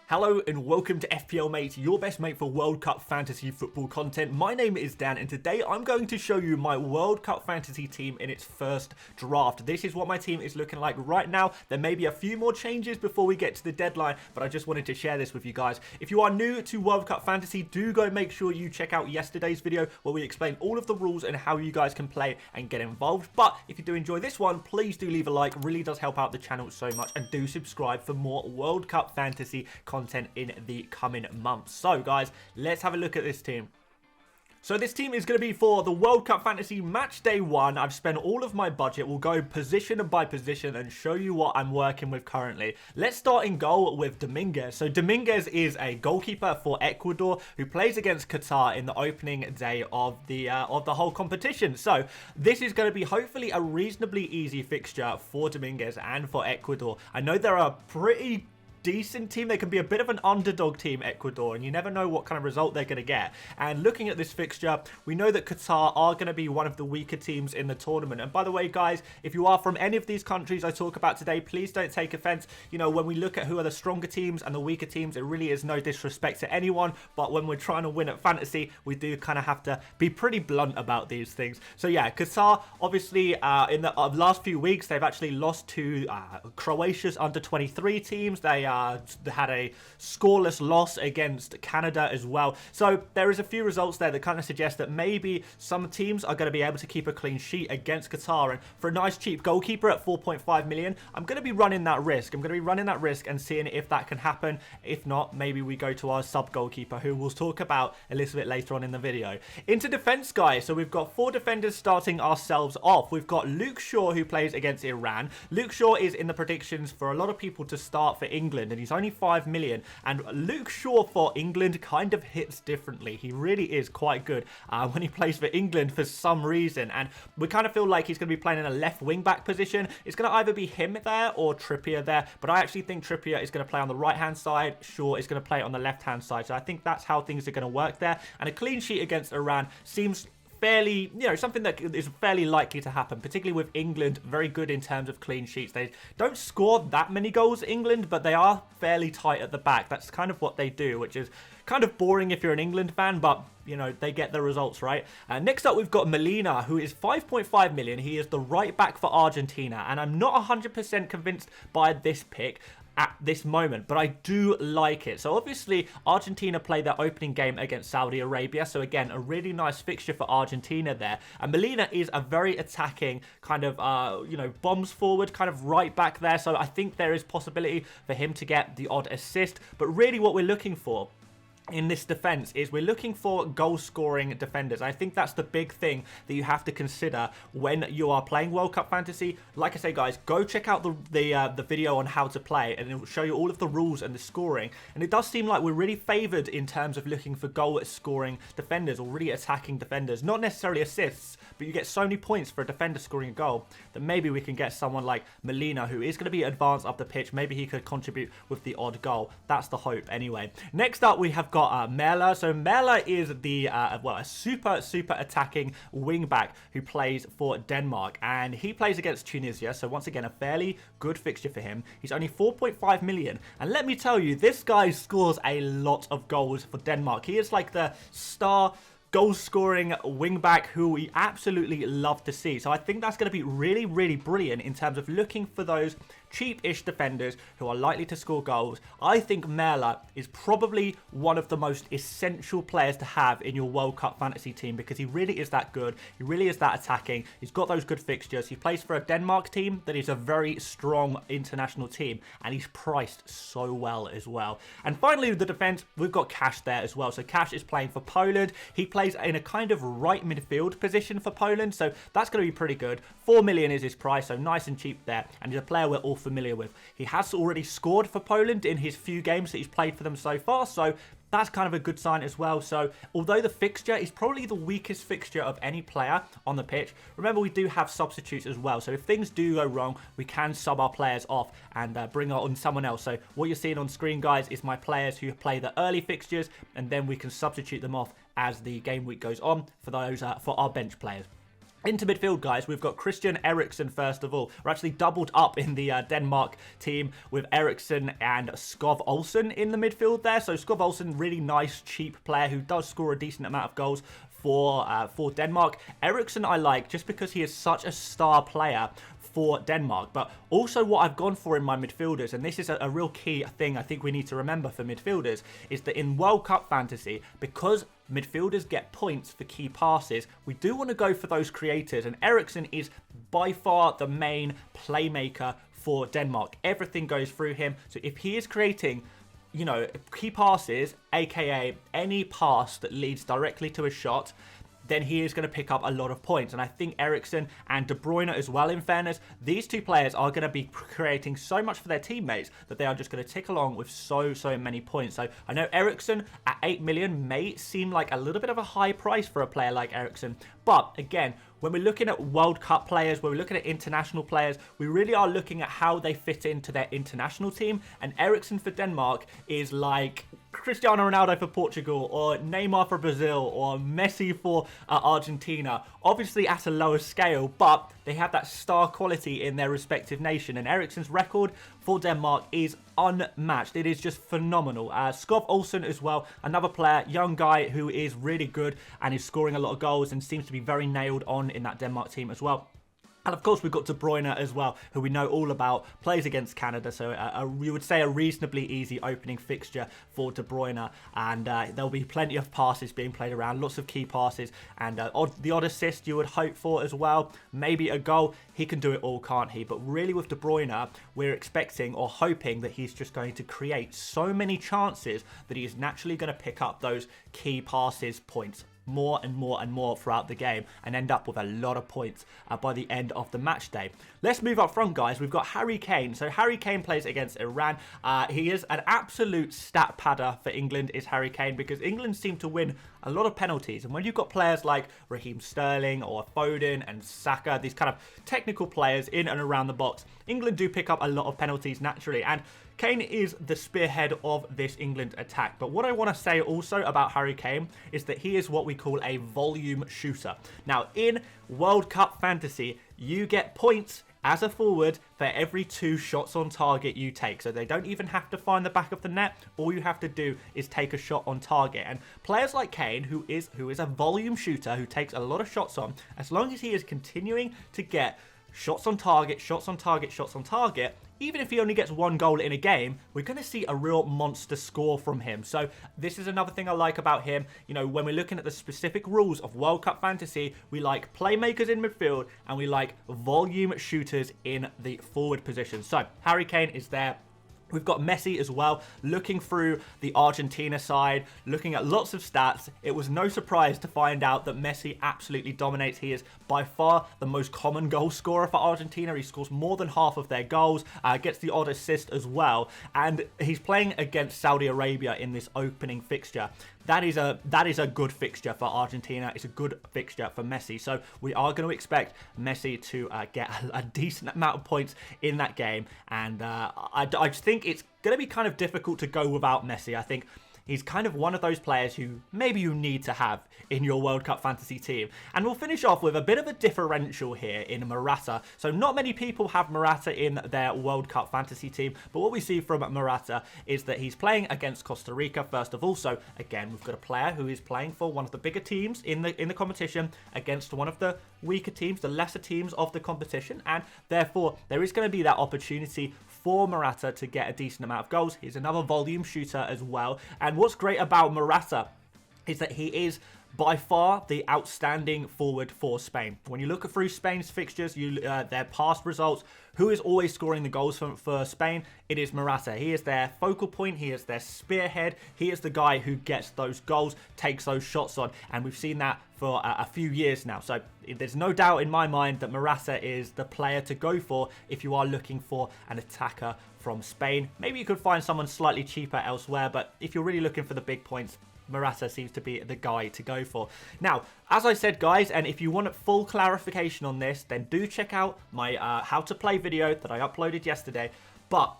Hello and welcome to FPL Mate, your best mate for World Cup fantasy football content. My name is Dan and today I'm going to show you my World Cup fantasy team in its first draft. This is what my team is looking like right now. There may be a few more changes before we get to the deadline, but I just wanted to share this with you guys. If you are new to World Cup fantasy, do go make sure you check out yesterday's video where we explain all of the rules and how you guys can play and get involved. But if you do enjoy this one, please do leave a like. It really does help out the channel so much, and do subscribe for more World Cup fantasy content in the coming months. So guys, let's have a look at this team. So this team is going to be for the World Cup Fantasy Match Day 1. I've spent all of my budget. We'll go position by position and show you what I'm working with currently. Let's start in goal with Dominguez. So Dominguez is a goalkeeper for Ecuador who plays against Qatar in the opening day of the whole competition. So this is going to be hopefully a reasonably easy fixture for Dominguez and for Ecuador. I know they're a pretty decent team. They can be a bit of an underdog team, Ecuador, and you never know what kind of result they're going to get. And looking at this fixture, we know that Qatar are going to be one of the weaker teams in the tournament. And by the way, guys, if you are from any of these countries I talk about today, please don't take offense. You know, when we look at who are the stronger teams and the weaker teams, it really is no disrespect to anyone, but when we're trying to win at fantasy, we do kind of have to be pretty blunt about these things. So yeah, Qatar, obviously, in the last few weeks, they've actually lost to Croatia's under-23 teams. They had a scoreless loss against Canada as well. So there is a few results there that kind of suggest that maybe some teams are going to be able to keep a clean sheet against Qatar. And for a nice cheap goalkeeper at 4.5 million, I'm going to be running that risk. I'm going to be running that risk and seeing if that can happen. If not, maybe we go to our sub goalkeeper, who we'll talk about a little bit later on in the video. Into defense, guys. So we've got 4 defenders starting ourselves off. We've got Luke Shaw, who plays against Iran. Luke Shaw is in the predictions for a lot of people to start for England, and he's only 5 million. And Luke Shaw for England kind of hits differently. He really is quite good when he plays for England for some reason, and we kind of feel like he's going to be playing in a left wing back position. It's going to either be him there or Trippier there, but I actually think Trippier is going to play on the right hand side. Shaw is going to play on the left hand side, so I think that's how things are going to work there. And a clean sheet against Iran seems fairly, you know, something that is fairly likely to happen, particularly with England. Very good in terms of clean sheets. They don't score that many goals, England, but they are fairly tight at the back. That's kind of what they do, which is kind of boring if you're an England fan, but you know, they get the results, right? Next up, we've got Molina, who is 5.5 million. He is the right back for Argentina, and I'm not 100% convinced by this pick at this moment, but I do like it. So obviously Argentina play their opening game against Saudi Arabia, so again, a really nice fixture for Argentina there. And Molina is a very attacking kind of you know, bombs forward kind of right back there, so I think there is possibility for him to get the odd assist. But really what we're looking for in this defense is we're looking for goal scoring defenders. I think that's the big thing that you have to consider when you are playing World Cup fantasy. Like I say, guys, go check out the video on how to play, and it will show you all of the rules and the scoring. And it does seem like we're really favored in terms of looking for goal scoring defenders, or really attacking defenders, not necessarily assists, but you get so many points for a defender scoring a goal that maybe we can get someone like Molina, who is going to be advanced up the pitch. Maybe he could contribute with the odd goal. That's the hope anyway. Next up, we have got Merla. So Merla is the well, a super attacking wing back who plays for Denmark, and he plays against Tunisia. So once again, a fairly good fixture for him. He's only 4.5 million, and let me tell you, this guy scores a lot of goals for Denmark. He is like the star goal-scoring wing-back who we absolutely love to see. So I think that's going to be really brilliant in terms of looking for those cheap-ish defenders who are likely to score goals. I think Merla is probably one of the most essential players to have in your World Cup fantasy team, because he really is that good. He really is that attacking. He's got those good fixtures. He plays for a Denmark team that is a very strong international team, and he's priced so well as well. And finally, with the defense, we've got Cash there as well. So Cash is playing for Poland. He plays in a kind of right midfield position for Poland, so that's going to be pretty good. 4 million is his price, so nice and cheap there, and he's a player we're all familiar with. He has already scored for Poland in his few games that he's played for them so far, so that's kind of a good sign as well. So although the fixture is probably the weakest fixture of any player on the pitch, remember we do have substitutes as well. So if things do go wrong, we can sub our players off and bring on someone else. So what you're seeing on screen, guys, is my players who play the early fixtures, and then we can substitute them off as the game week goes on for those for our bench players. Into midfield, guys, we've got Christian Eriksen first of all. We're actually doubled up in the Denmark team with Eriksen and Skov Olsen in the midfield there. So Skov Olsen, really nice, cheap player who does score a decent amount of goals for Denmark. Eriksen I like just because he is such a star player for Denmark, but also what I've gone for in my midfielders, and this is a real key thing I think we need to remember for midfielders, is that in World Cup fantasy, because midfielders get points for key passes, we do want to go for those creators, and Eriksen is by far the main playmaker for Denmark. Everything goes through him, so if he is creating, you know, key passes, aka any pass that leads directly to a shot, then he is going to pick up a lot of points. And I think Eriksen and De Bruyne as well, in fairness, these two players are going to be creating so much for their teammates that they are just going to tick along with so many points. So I know Eriksen at 8 million may seem like a little bit of a high price for a player like Eriksen, but again, when we're looking at World Cup players, when we're looking at international players, we really are looking at how they fit into their international team. And Eriksen for Denmark is like Cristiano Ronaldo for Portugal, or Neymar for Brazil, or Messi for Argentina. Obviously at a lower scale, but they have that star quality in their respective nation. And Eriksen's record for Denmark is unmatched. It is just phenomenal. Skov Olsen as well, another player, young guy who is really good and is scoring a lot of goals and seems to be very nailed on in that Denmark team as well. And of course, we've got De Bruyne as well, who we know all about, plays against Canada. So you would say a reasonably easy opening fixture for De Bruyne. And there'll be plenty of passes being played around, lots of key passes, and the odd assist you would hope for as well. Maybe a goal. He can do it all, can't he? But really with De Bruyne, we're expecting or hoping that he's just going to create so many chances that he is naturally going to pick up those key passes points more and more throughout the game and end up with a lot of points by the end of the match day. Let's move up front, guys. We've got Harry Kane. So Harry Kane plays against Iran. He is an absolute stat padder for England, is Harry Kane, because England seem to win a lot of penalties. And when you've got players like Raheem Sterling or Foden and Saka, these kind of technical players in and around the box, England do pick up a lot of penalties naturally. And Kane is the spearhead of this England attack. But what I want to say also about Harry Kane is that he is what we call a volume shooter. Now, in World Cup fantasy, you get points as a forward for every 2 shots on target you take. So they don't even have to find the back of the net. All you have to do is take a shot on target. And players like Kane, who is a volume shooter, who takes a lot of shots on, as long as he is continuing to get shots on target, shots on target, shots on target, even if he only gets 1 goal in a game, we're going to see a real monster score from him. So this is another thing I like about him. You know, when we're looking at the specific rules of World Cup fantasy, we like playmakers in midfield and we like volume shooters in the forward position. So Harry Kane is there. We've got Messi as well, looking through the Argentina side, looking at lots of stats. It was no surprise to find out that Messi absolutely dominates. He is by far the most common goal scorer for Argentina. He scores more than half of their goals, gets the odd assist as well. And he's playing against Saudi Arabia in this opening fixture. That is a good fixture for Argentina. It's a good fixture for Messi. So we are going to expect Messi to get a decent amount of points in that game. And I just think it's going to be kind of difficult to go without Messi. I think he's kind of one of those players who maybe you need to have in your World Cup fantasy team. And we'll finish off with a bit of a differential here in Morata. So not many people have Morata in their World Cup fantasy team, but what we see from Morata is that he's playing against Costa Rica first of all. So again, we've got a player who is playing for one of the bigger teams in the competition against one of the weaker teams, the lesser teams of the competition, and therefore there is going to be that opportunity for Morata to get a decent amount of goals. He's another volume shooter as well. And what's great about Morata is that he is by far the outstanding forward for Spain. When you look through Spain's fixtures, their past results, who is always scoring the goals for Spain? It is Morata. He is their focal point. He is their spearhead. He is the guy who gets those goals, takes those shots on. And we've seen that for a few years now. So there's no doubt in my mind that Morata is the player to go for if you are looking for an attacker from Spain. Maybe you could find someone slightly cheaper elsewhere, but if you're really looking for the big points, Morata seems to be the guy to go for. Now, as I said, guys, and if you want full clarification on this, then do check out my how to play video that I uploaded yesterday. But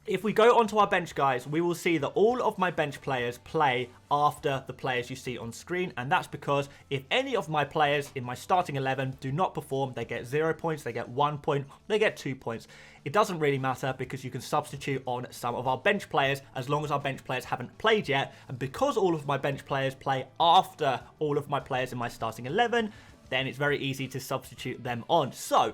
If we go onto our bench, guys, we will see that all of my bench players play after the players you see on screen, and that's because if any of my players in my starting 11 do not perform, they get 0 points, they get 1 point, they get 2 points. It doesn't really matter because you can substitute on some of our bench players as long as our bench players haven't played yet, and because all of my bench players play after all of my players in my starting 11, then it's very easy to substitute them on. So,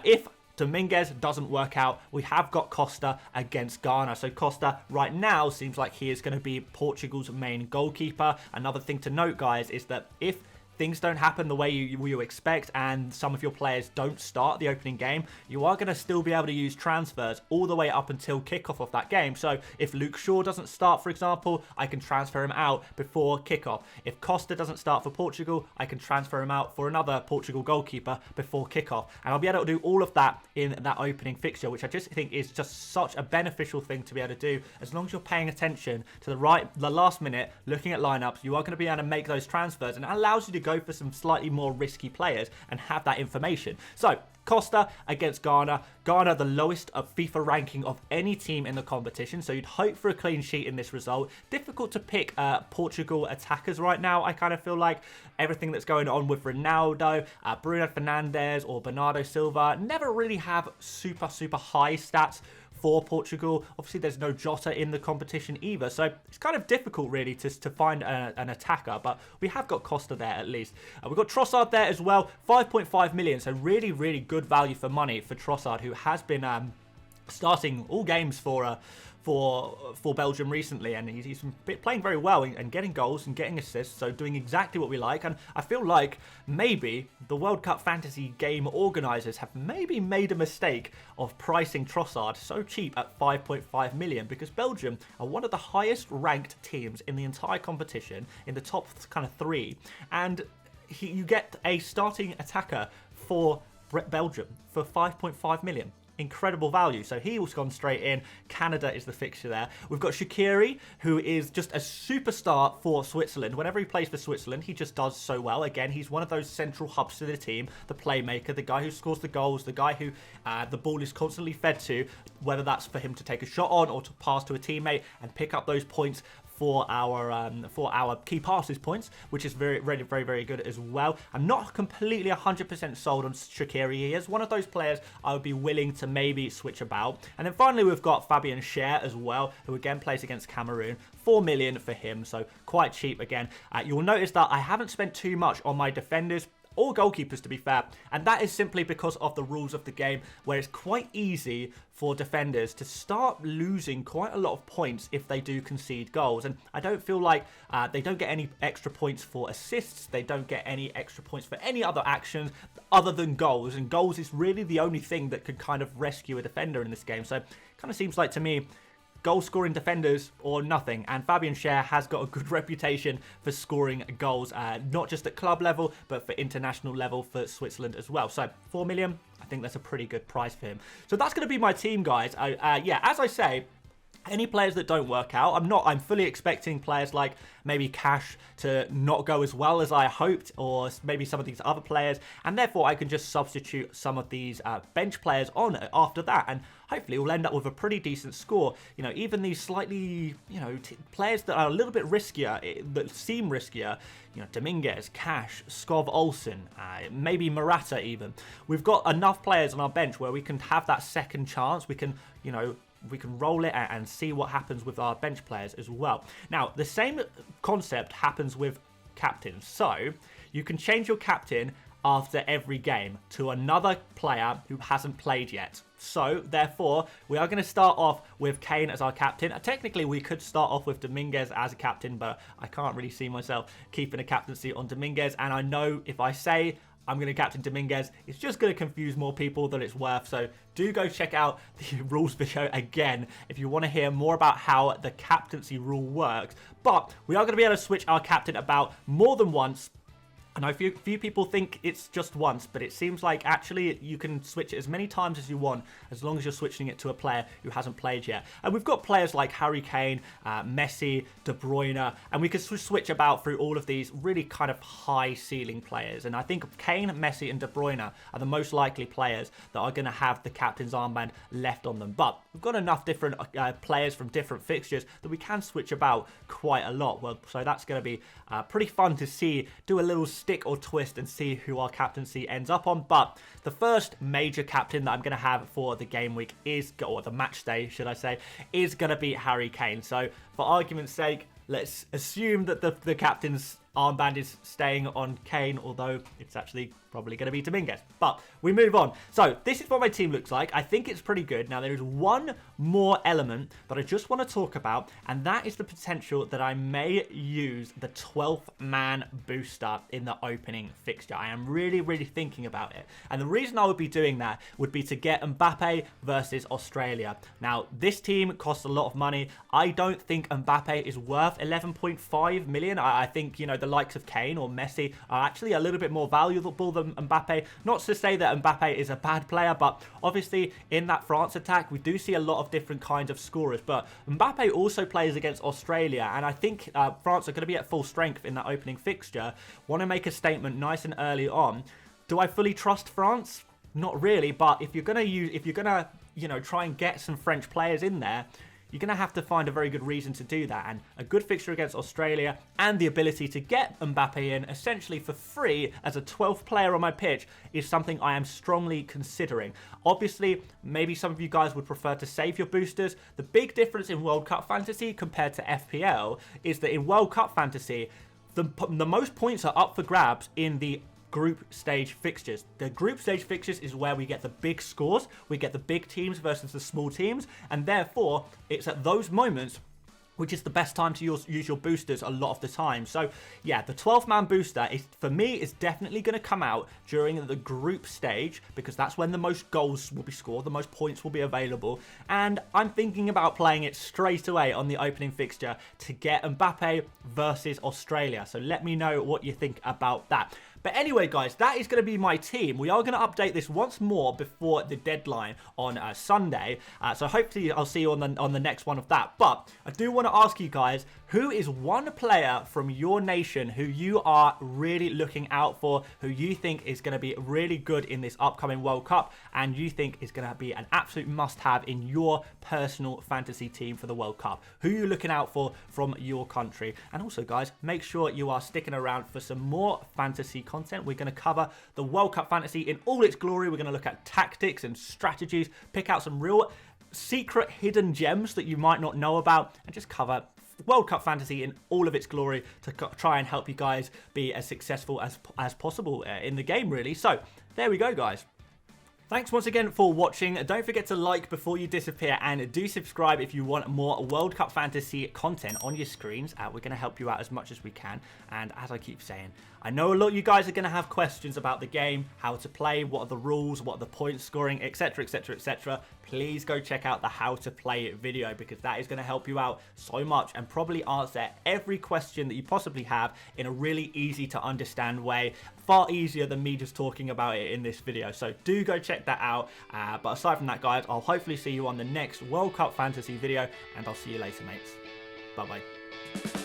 if Dominguez doesn't work out, we have got Costa against Ghana. So Costa right now seems like he is going to be Portugal's main goalkeeper. Another thing to note, guys, is that if things don't happen the way you expect and some of your players don't start the opening game, you are going to still be able to use transfers all the way up until kickoff of that game. So if Luke Shaw doesn't start, for example, I can transfer him out before kickoff. If Costa doesn't start for Portugal, I can transfer him out for another Portugal goalkeeper before kickoff. And I'll be able to do all of that in that opening fixture, which I just think is just such a beneficial thing to be able to do. As long as you're paying attention to the last minute, looking at lineups, you are going to be able to make those transfers, and it allows you to go for some slightly more risky players and have that information. So Costa against Ghana. Ghana, the lowest of FIFA ranking of any team in the competition, so you'd hope for a clean sheet in this result. Difficult to pick Portugal attackers right now. I kind of feel like everything that's going on with Ronaldo, Bruno Fernandes or Bernardo Silva never really have super high stats for Portugal. Obviously, there's no Jota in the competition either, so it's kind of difficult really to find an attacker, but we have got Costa there at least. We've got Trossard there as well, 5.5 million, so really good value for money for Trossard, who has been starting all games for Belgium recently, and he's been playing very well and getting goals and getting assists, so doing exactly what we like. And I feel like maybe the World Cup fantasy game organisers have maybe made a mistake of pricing Trossard so cheap at 5.5 million, because Belgium are one of the highest ranked teams in the entire competition, in the top kind of 3, and you get a starting attacker for Belgium for 5.5 million. Incredible value. So he was gone straight in. Canada is the fixture there. We've got Shaqiri, who is just a superstar for Switzerland. Whenever he plays for Switzerland, he just does so well. Again, he's one of those central hubs to the team, the playmaker, the guy who scores the goals, the guy who the ball is constantly fed to, whether that's for him to take a shot on or to pass to a teammate and pick up those points for our key passes points, which is very good as well. I'm not completely 100% sold on Shaqiri. He is one of those players I would be willing to maybe switch about. And then finally, we've got Fabian Schär as well, who again plays against Cameroon. 4 million for him, so quite cheap again. You'll notice that I haven't spent too much on my defenders or goalkeepers, to be fair, and that is simply because of the rules of the game, where it's quite easy for defenders to start losing quite a lot of points if they do concede goals. And I don't feel like they don't get any extra points for assists, they don't get any extra points for any other actions other than goals, and goals is really the only thing that could kind of rescue a defender in this game. So it kind of seems like to me, goal-scoring defenders or nothing. And Fabian Schär has got a good reputation for scoring goals, not just at club level, but for international level for Switzerland as well. So 4 million, I think that's a pretty good price for him. So that's going to be my team, guys. Yeah, as I say, any players that don't work out, I'm fully expecting players like maybe Cash to not go as well as I hoped, or maybe some of these other players, and therefore I can just substitute some of these bench players on after that, and hopefully we'll end up with a pretty decent score. You know, even these slightly, players that are a little bit riskier, that seem riskier, Dominguez, Cash, Skov Olsen, maybe Morata even. We've got enough players on our bench where we can have that second chance. We can, we can roll it and see what happens with our bench players as well. Now, the same concept happens with captains. So, you can change your captain after every game to another player who hasn't played yet. So, therefore, we are going to start off with Kane as our captain. Technically, we could start off with Dominguez as a captain, but I can't really see myself keeping a captaincy on Dominguez. And I know if I say I'm going to captain Dominguez, it's just going to confuse more people than it's worth. So do go check out the rules video again if you want to hear more about how the captaincy rule works. But we are going to be able to switch our captain about more than once And a few people think it's just once, but it seems like actually you can switch it as many times as you want, as long as you're switching it to a player who hasn't played yet. And we've got players like Harry Kane, Messi, De Bruyne, and we can switch about through all of these really kind of high ceiling players. And I think Kane, Messi, and De Bruyne are the most likely players that are going to have the captain's armband left on them. But we've got enough different players from different fixtures that we can switch about quite a lot. Well, so that's going to be pretty fun to see, do a little stick or twist and see who our captaincy ends up on. But the first major captain that I'm going to have for the game week or the match day, should I say, is going to be Harry Kane. So for argument's sake, let's assume that the captain's armband is staying on Kane, although it's actually probably going to be Dominguez. But we move on. So this is what my team looks like. I think it's pretty good. Now, there is one more element that I just want to talk about, and that is the potential that I may use the 12th man booster in the opening fixture. I am really, really thinking about it. And the reason I would be doing that would be to get Mbappe versus Australia. Now, this team costs a lot of money. I don't think Mbappe is worth 11.5 million. I think, you know, the likes of Kane or Messi are actually a little bit more valuable than Mbappe. Not to say that Mbappe is a bad player, but obviously in that France attack, we do see a lot of different kinds of scorers. But Mbappe also plays against Australia, and I think France are going to be at full strength in that opening fixture. Want to make a statement nice and early on. Do I fully trust France? Not really, but if you're going to you know, try and get some French players in there, you're going to have to find a very good reason to do that. And a good fixture against Australia and the ability to get Mbappe in essentially for free as a 12th player on my pitch is something I am strongly considering. Obviously, maybe some of you guys would prefer to save your boosters. The big difference in World Cup Fantasy compared to FPL is that in World Cup Fantasy, the most points are up for grabs in the group stage fixtures. The group stage fixtures is where we get the big scores, we get the big teams versus the small teams, and therefore it's at those moments which is the best time to use your boosters a lot of the time. So yeah, the 12-man booster is, for me, is definitely going to come out during the group stage, because that's when the most goals will be scored, the most points will be available, and I'm thinking about playing it straight away on the opening fixture to get Mbappe versus Australia. So let me know what you think about that. But anyway, guys, that is going to be my team. We are going to update this once more before the deadline on Sunday. So hopefully I'll see you on the next one of that. But I do want to ask you guys, who is one player from your nation who you are really looking out for, who you think is going to be really good in this upcoming World Cup, and you think is going to be an absolute must-have in your personal fantasy team for the World Cup? Who are you looking out for from your country? And also, guys, make sure you are sticking around for some more fantasy content. We're going to cover the World Cup fantasy in all its glory. We're going to look at tactics and strategies, pick out some real secret hidden gems that you might not know about, and just cover World Cup fantasy in all of its glory to try and help you guys be as successful as possible in the game, really. So there we go, guys. Thanks once again for watching. Don't forget to like before you disappear, and do subscribe if you want more World Cup Fantasy content on your screens. We're going to help you out as much as we can. And as I keep saying, I know a lot of you guys are going to have questions about the game, how to play, what are the rules, what are the points scoring, etc, etc, etc. Please go check out the how to play video, because that is going to help you out so much and probably answer every question that you possibly have in a really easy to understand way. Far easier than me just talking about it in this video. So do go check that out. But aside from that, guys, I'll hopefully see you on the next World Cup Fantasy video, and I'll see you later, mates. Bye-bye.